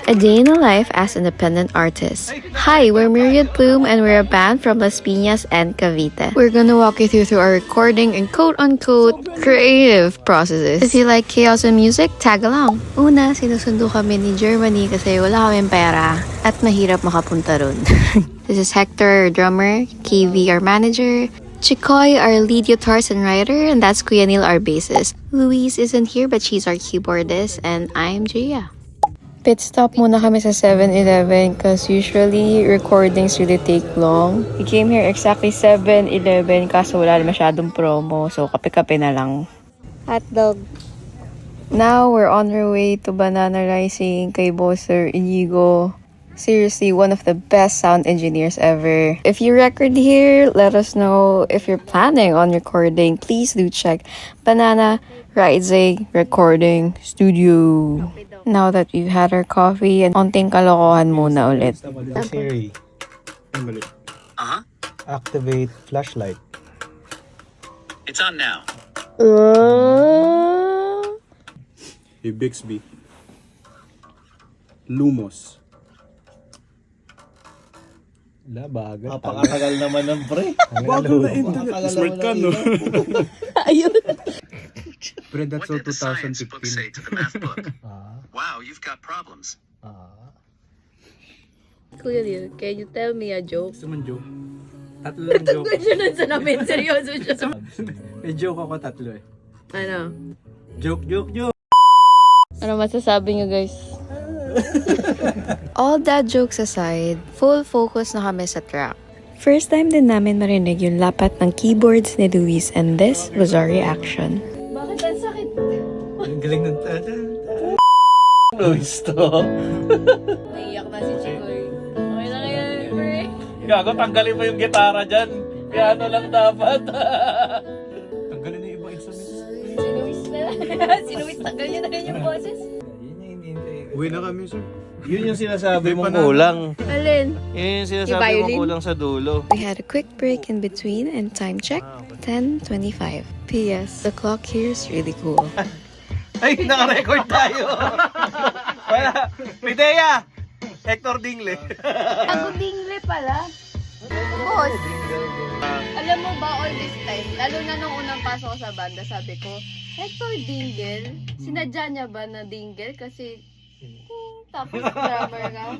A day in the life as independent artists. Hi, we're Myriad Plume and we're a band from Las Piñas and Cavite. We're gonna walk you through our recording and quote-unquote creative processes. If you like chaos and music, tag along. Una, sinusundo kami ni Germany kasi wala kaming pera at mahirap makapunta ron. This is Hector, our drummer, KV, our manager, Chikoy, our lead guitarist and writer, and that's Kuya Neil, our bassist. Louise isn't here but she's our keyboardist, and I'm Gia. Pit stop muna kami sa 7-Eleven because usually recordings really take long. We came here exactly 7-Eleven kaso wala masyadong promo, so kape-kape na lang. Hotdog. Now we're on our way to Banana Rising kay Bosser Inigo. Seriously, one of the best sound engineers ever. If you record here, let us know. If you're planning on recording, please do check Banana Rising Recording Studio. Now that we've had our coffee, and onting kalokohan muna ulit. Siri. Activate flashlight. It's on now. Hey Bixby. Lumos. Labagat. Napakatagal naman ng pre. Bago na internet. Smart ka, no? Ayun. Pero that's What so did the science book say 2015. to the math book? Wow, you've got problems. Kuya Neil, can you tell me a joke? Gusto mong joke? Tatlo lang joke. Sunod sa namin, seryoso siya. May joke ako tatlo eh. Ano? Joke. Ano masasabi niyo, guys? All that jokes aside, full focus na kami sa track. First time din namin marinig yung lapat ng keyboards ni Luis, and this was our reaction. Bakit ang sakit? Ang galing ng Luis to. Naiyak na si Chikoy. Okay lang yan, pre. Gago, tanggalin mo yung gitara dyan. Piano lang dapat. Tanggalin na yung ibang instruments. Sinuwis na lang. Sinuwis, tanggal niya na rin yung boses. Uwi na kami, sir. Yun yung sinasabi mong kulang. Alin? Yun yung sinasabi Yung mong violin? kulang sa dulo. We had a quick break in between and time check, 10:25. P.S. The clock here is really cool. Ay, naka-record tayo. Wala. Pidea! Hector Dingle. Ako dingle pala. Boss, alam mo ba all this time, lalo na nung unang pasok ko sa banda, sabi ko, Hector Dingle, sinadya niya ba na Dingle? Kasi, tapos drummer ka.